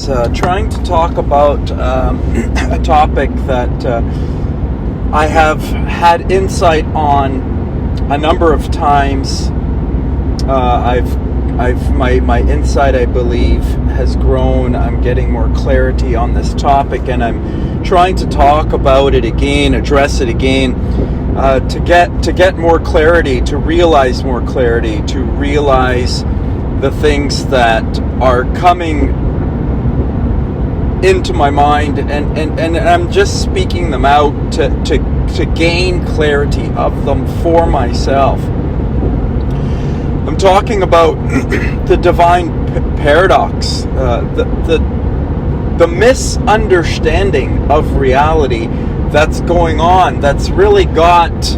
was trying to talk about a topic that I have had insight on a number of times. My insight, I believe, has grown. I'm getting more clarity on this topic, and I'm trying to talk about it again, address it again, to get more clarity, to realize more clarity, to realize the things that are coming into my mind, and I'm just speaking them out to gain clarity of them for myself. I'm talking about the divine paradox, the misunderstanding of reality that's going on, that's really got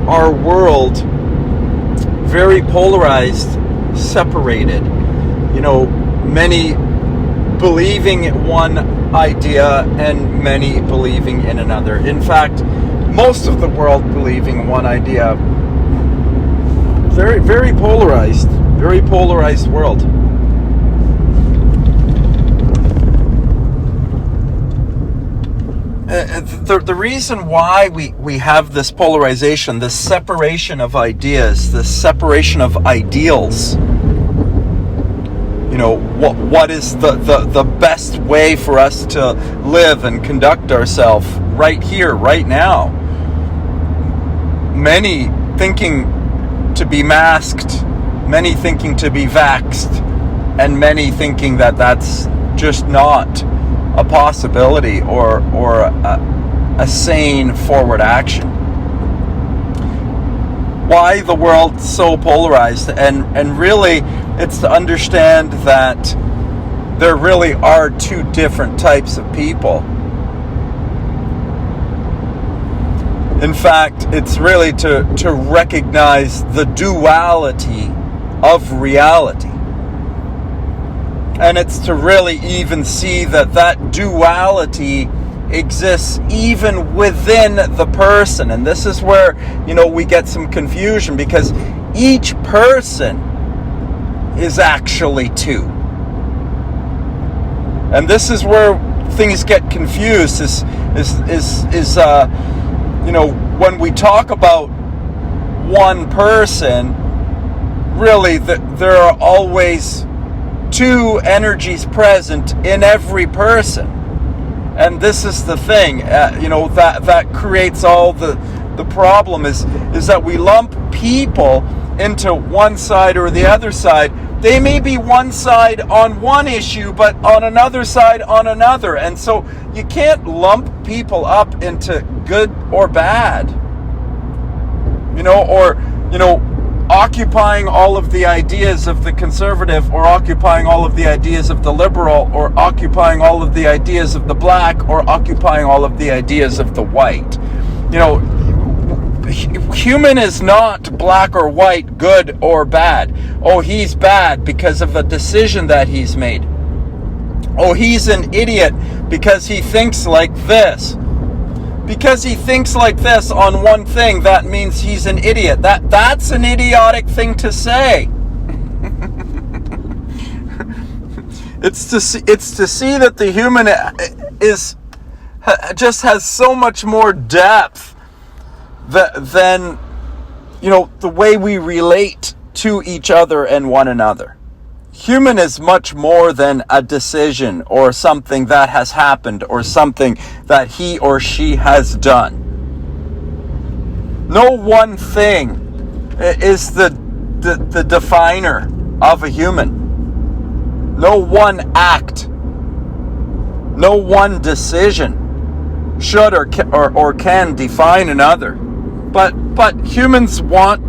our world very polarized, separated. You know, many believing in one idea and many believing in another. In fact, most of the world believing in one idea. Very, very polarized world. The reason why we have this polarization, this separation of ideas, this separation of ideals, you know, what is the best way for us to live and conduct ourselves right here, right now? Many thinking to be masked, many thinking to be vaxxed, and many thinking that that's just not a possibility or a sane forward action. Why the world's so polarized, and really it's to understand that there really are two different types of people. In fact, it's really to recognize the duality of reality. And it's to really even see that duality exists even within the person. And this is where, you know, we get some confusion, because each person is actually two. And this is where things get confused, you know, when we talk about one person, really there are always two energies present in every person. And this is the thing, you know, that creates all the problem is that we lump people into one side or the other side. They may be one side on one issue, but on another side on another. And so you can't lump people up into good or bad. You know, or, you know, occupying all of the ideas of the conservative, or occupying all of the ideas of the liberal, or occupying all of the ideas of the black, or occupying all of the ideas of the white. You know, human is not black or white, good or bad. Oh, he's bad because of a decision that he's made. Oh, he's an idiot because he thinks like this. Because he thinks like this on one thing, that means he's an idiot. That's an idiotic thing to say. It's to see that the human just has so much more depth than, you know, the way we relate to each other and one another. Human is much more than a decision or something that has happened or something that he or she has done. No one thing is the definer of a human. No one act, no one decision should or can define another. But humans want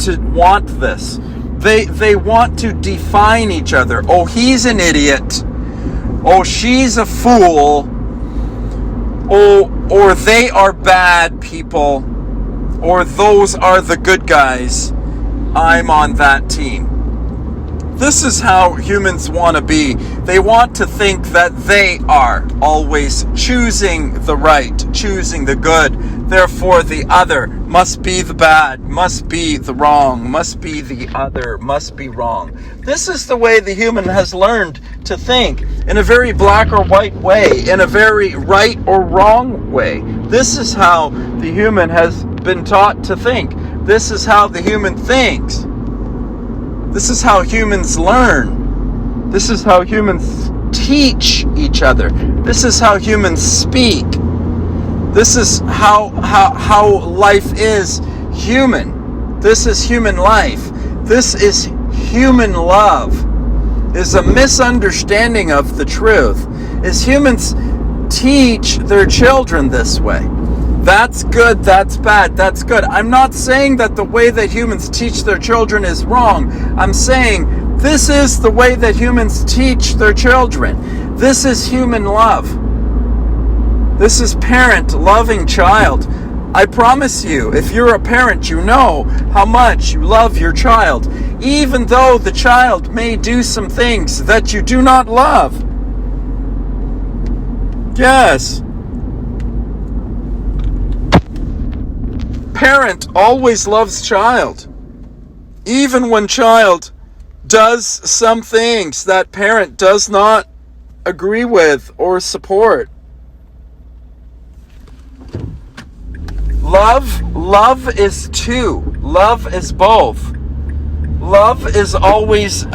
this. They want to define each other. Oh, he's an idiot. Oh, she's a fool. Oh, or they are bad people. Or those are the good guys. I'm on that team. This is how humans want to be. They want to think that they are always choosing the right, choosing the good, therefore the other must be the bad, must be the wrong, must be the other, must be wrong. This is the way the human has learned to think, in a very black or white way, in a very right or wrong way. This is how the human has been taught to think. This is how the human thinks. This is how humans learn. This is how humans teach each other. This is how humans speak. This is how life is human. This is human life. This is human love. Is a misunderstanding of the truth. Is humans teach their children this way. That's good, that's bad, that's good. I'm not saying that the way that humans teach their children is wrong. I'm saying this is the way that humans teach their children. This is human love. This is parent loving child. I promise you, if you're a parent, you know how much you love your child, even though the child may do some things that you do not love. Yes. Parent always loves child, even when child does some things that parent does not agree with or support. Love is two. Love is both. Love is always,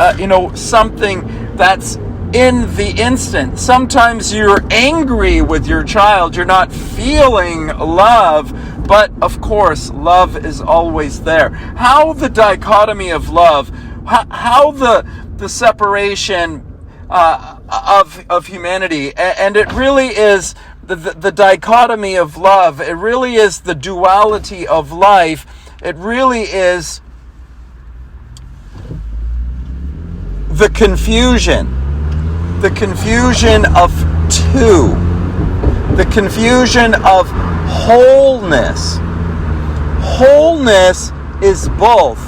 something that's in the instant. Sometimes you're angry with your child. You're not feeling love, but of course, love is always there. How the dichotomy of love, how the separation of humanity, and it really is the dichotomy of love. It really is the duality of life. It really is the confusion of two, the confusion of wholeness. Wholeness is both.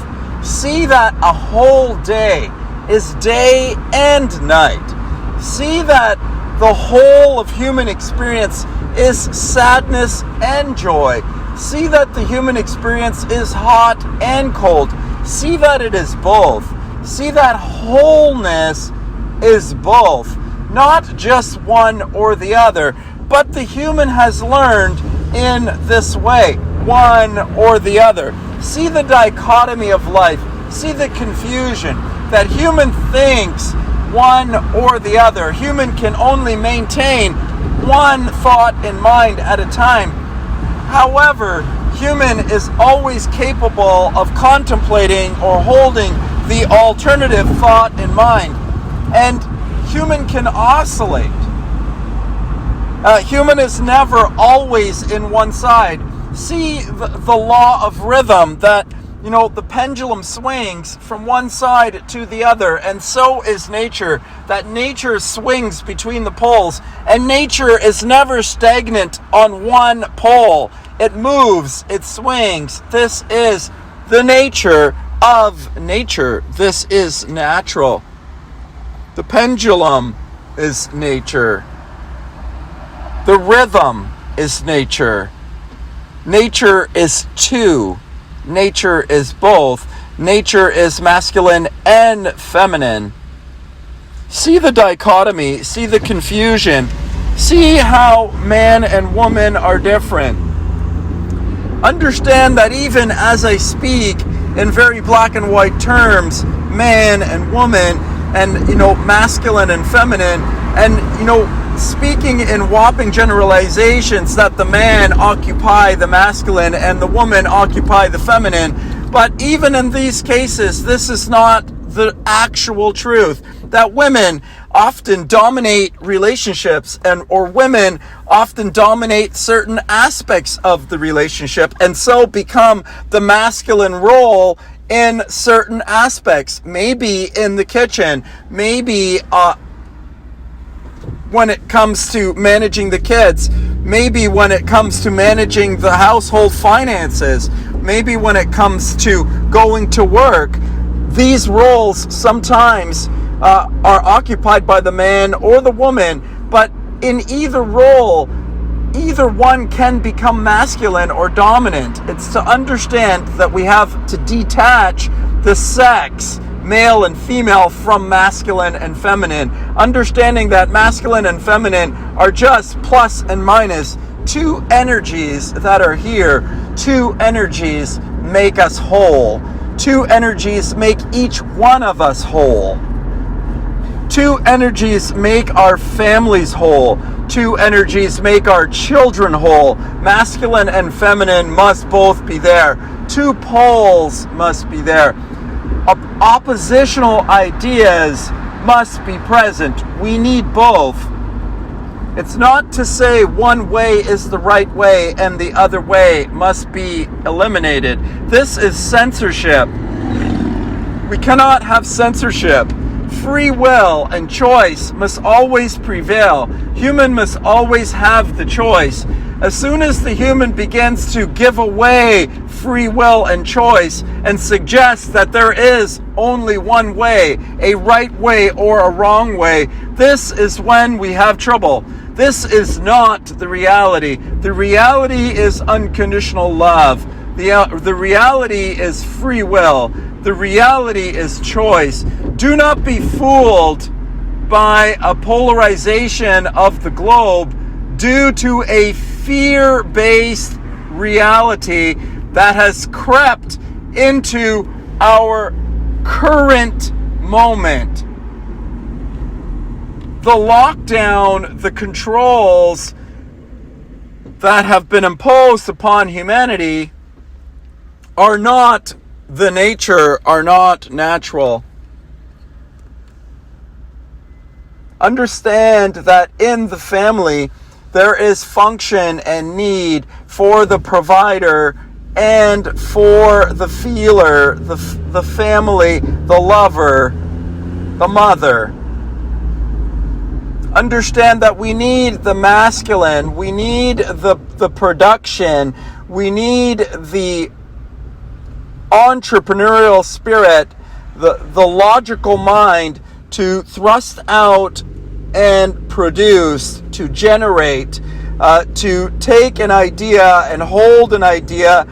See that a whole day is day and night. See that the whole of human experience is sadness and joy. See that the human experience is hot and cold. See that it is both. See that wholeness is both. Not just one or the other, but the human has learned in this way, one or the other. See the dichotomy of life. See the confusion that human thinks one or the other. Human can only maintain one thought in mind at a time. However, human is always capable of contemplating or holding the alternative thought in mind. And human can oscillate. Human is never always in one side. See the law of rhythm, that the pendulum swings from one side to the other, and so is nature. That nature swings between the poles, and nature is never stagnant on one pole. It moves, it swings. This is the nature of nature. This is natural. The pendulum is nature. The rhythm is nature. Nature is two. Nature is both. Nature is masculine and feminine. See the dichotomy. See the confusion. See how man and woman are different. Understand that even as I speak in very black and white terms, man and woman, and masculine and feminine, and speaking in whopping generalizations that the man occupy the masculine and the woman occupy the feminine. But even in these cases, this is not the actual truth. That women often dominate relationships, or women often dominate certain aspects of the relationship, and so become the masculine role in certain aspects. Maybe in the kitchen, maybe when it comes to managing the kids, maybe when it comes to managing the household finances, maybe when it comes to going to work. These roles sometimes are occupied by the man or the woman, but in either role, either one can become masculine or dominant. It's to understand that we have to detach the sex, male and female, from masculine and feminine. Understanding that masculine and feminine are just plus and minus two energies that are here. Two energies make us whole. Two energies make each one of us whole. Two energies make our families whole. Two energies make our children whole. Masculine and feminine must both be there. Two poles must be there. Oppositional ideas must be present. We need both. It's not to say one way is the right way and the other way must be eliminated. This is censorship. We cannot have censorship. Free will and choice must always prevail. Human must always have the choice. As soon as the human begins to give away free will and choice and suggest that there is only one way, a right way or a wrong way, this is when we have trouble. This is not the reality. The reality is unconditional love. The reality is free will. The reality is choice. Do not be fooled by a polarization of the globe due to a fear-based reality that has crept into our current moment. The lockdown, the controls that have been imposed upon humanity are not the nature, are not natural. Understand that in the family, there is function and need for the provider and for the feeler, the family, the lover, the mother. Understand that we need the masculine, we need the production, we need the entrepreneurial spirit, the logical mind to thrust out and produce, to generate, to take an idea and hold an idea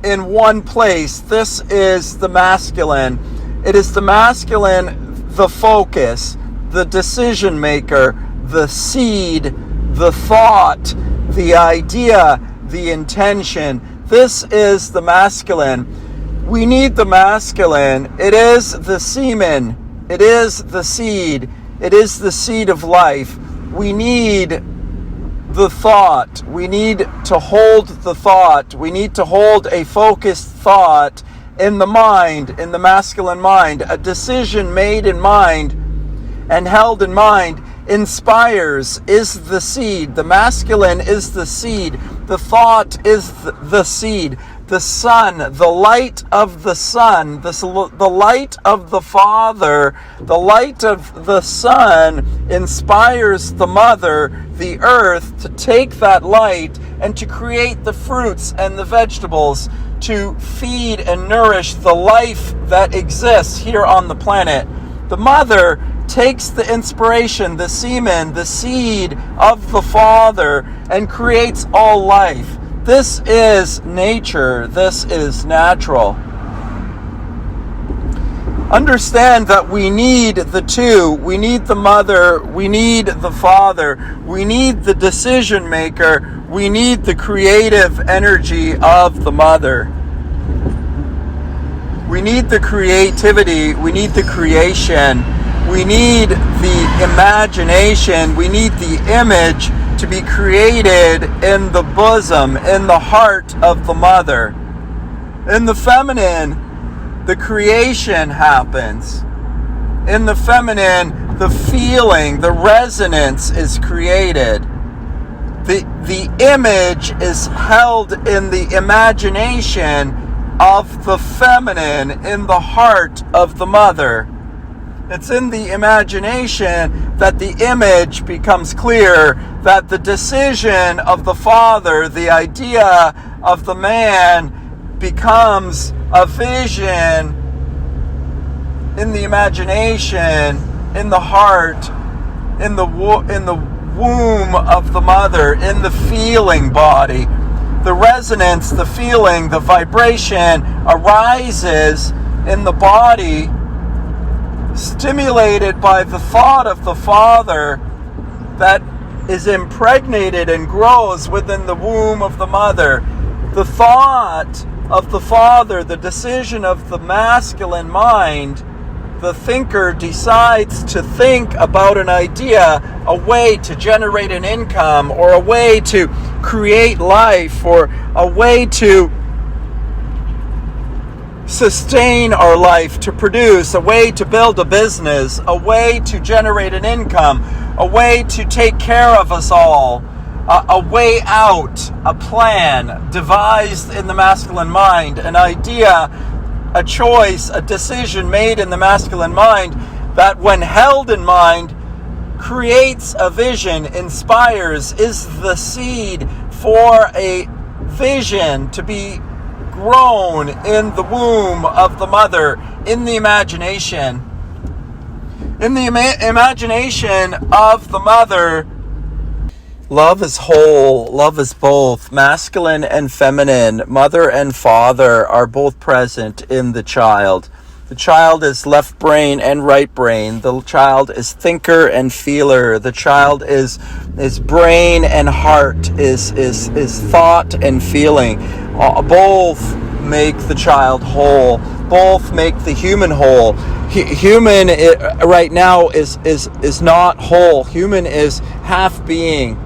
in one place. This is the masculine. It is the masculine, the focus, the decision maker, the seed, the thought, the idea, the intention. This is the masculine. We need the masculine. It is the semen. It is the seed. It is the seed of life. We need the thought. We need to hold the thought. We need to hold a focused thought in the mind, in the masculine mind. A decision made in mind and held in mind inspires, is the seed. The masculine is the seed. The thought is the seed. The sun, the light of the sun, the light of the Father, the light of the Son inspires the mother, the earth, to take that light and to create the fruits and the vegetables to feed and nourish the life that exists here on the planet. The mother takes the inspiration, the semen, the seed of the Father, and creates all life. This is nature. This is natural. Understand that we need the two. We need the mother. We need the father. We need the decision maker. We need the creative energy of the mother. We need the creativity. We need the creation. We need the imagination. We need the image to be created in the bosom, in the heart of the mother. In the feminine, the creation happens. In the feminine, the feeling, the resonance is created. The image is held in the imagination of the feminine, in the heart of the mother. It's in the imagination that the image becomes clear, that the decision of the father, the idea of the man, becomes a vision in the imagination, in the heart, in the womb of the mother, in the feeling body. The resonance, the feeling, the vibration arises in the body, stimulated by the thought of the Father that is impregnated and grows within the womb of the mother. The thought of the Father, the decision of the masculine mind, the thinker decides to think about an idea, a way to generate an income, or a way to create life, or a way to sustain our life, to produce, a way to build a business, a way to generate an income, a way to take care of us all, a way out, a plan devised in the masculine mind, an idea, a choice, a decision made in the masculine mind that, when held in mind, creates a vision, inspires, is the seed for a vision to be grown in the womb of the mother, in the imagination. In the imagination of the mother, love is whole, love is both. Masculine and feminine, mother and father are both present in the child. The child is left brain and right brain. The child is thinker and feeler. The child is brain and heart, is thought and feeling. Both make the child whole. Both make the human whole. Human right now is not whole. Human is half being.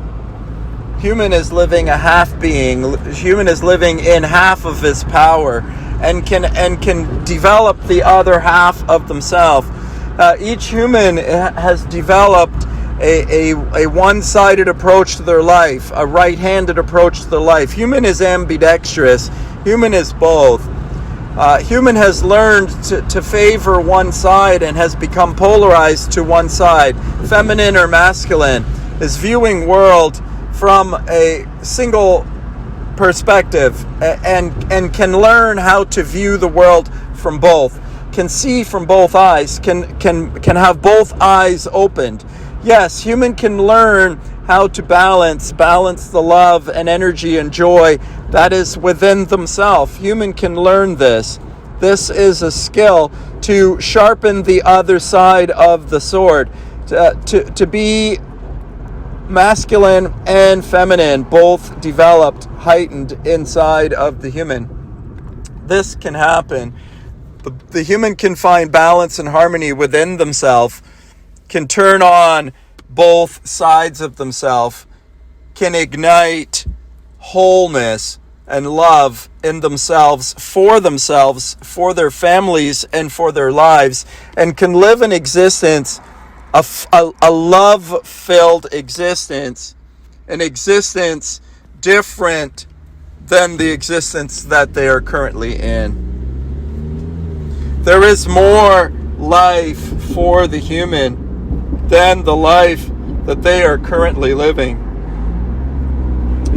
Human is living a half being. Human is living in half of his power, and can develop the other half of themselves. Each human has developed a one-sided approach to their life, a right-handed approach to their life. Human is ambidextrous. Human is both. Human has learned to favor one side and has become polarized to one side. Feminine or masculine is viewing world from a single perspective and can learn how to view the world from both, can see from both eyes, can have both eyes opened. Yes, human can learn how to balance the love and energy and joy that is within themselves. Human can learn this. This is a skill to sharpen the other side of the sword, to be masculine and feminine, both developed, heightened inside of the human. This can happen. The human can find balance and harmony within themselves, can turn on both sides of themselves, can ignite wholeness and love in themselves, for their families, and for their lives, and can live an existence, a love-filled existence, an existence different than the existence that they are currently in. There is more life for the human than the life that they are currently living.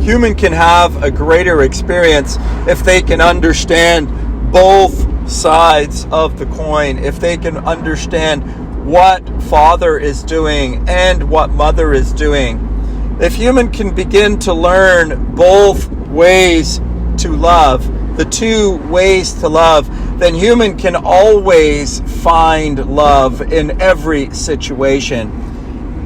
Human can have a greater experience if they can understand both sides of the coin, if they can understand what father is doing and what mother is doing. If human can begin to learn both ways to love, the two ways to love, then human can always find love in every situation.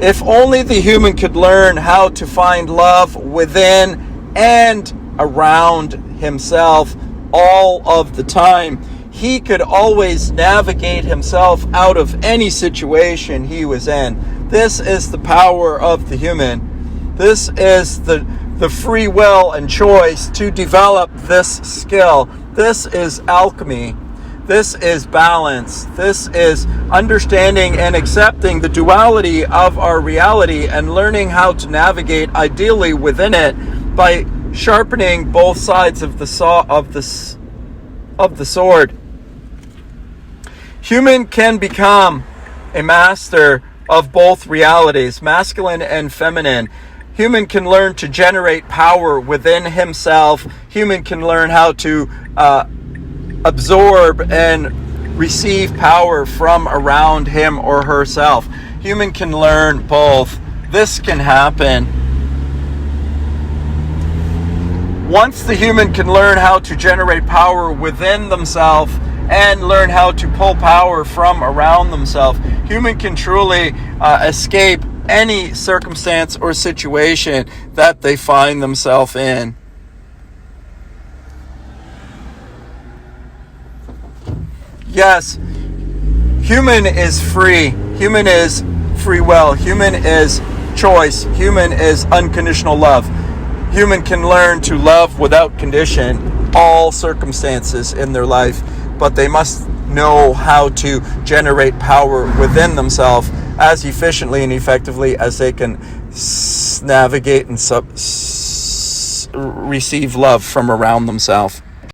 If only the human could learn how to find love within and around himself all of the time, he could always navigate himself out of any situation he was in. This is the power of the human. This is the free will and choice to develop this skill. This is alchemy. This is balance. This is understanding and accepting the duality of our reality and learning how to navigate ideally within it by sharpening both sides of the sword. Human can become a master of both realities, masculine and feminine. Human can learn to generate power within himself. Human can learn how to absorb and receive power from around him or herself. Human can learn both. this can happen once the human can learn how to generate power within themselves and learn how to pull power from around themselves. Human can truly escape any circumstance or situation that they find themselves in. Yes, human is free. Human is free will. Human is choice. Human is unconditional love. Human can learn to love without condition all circumstances in their life, but they must know how to generate power within themselves as efficiently and effectively as they can navigate and receive love from around themselves.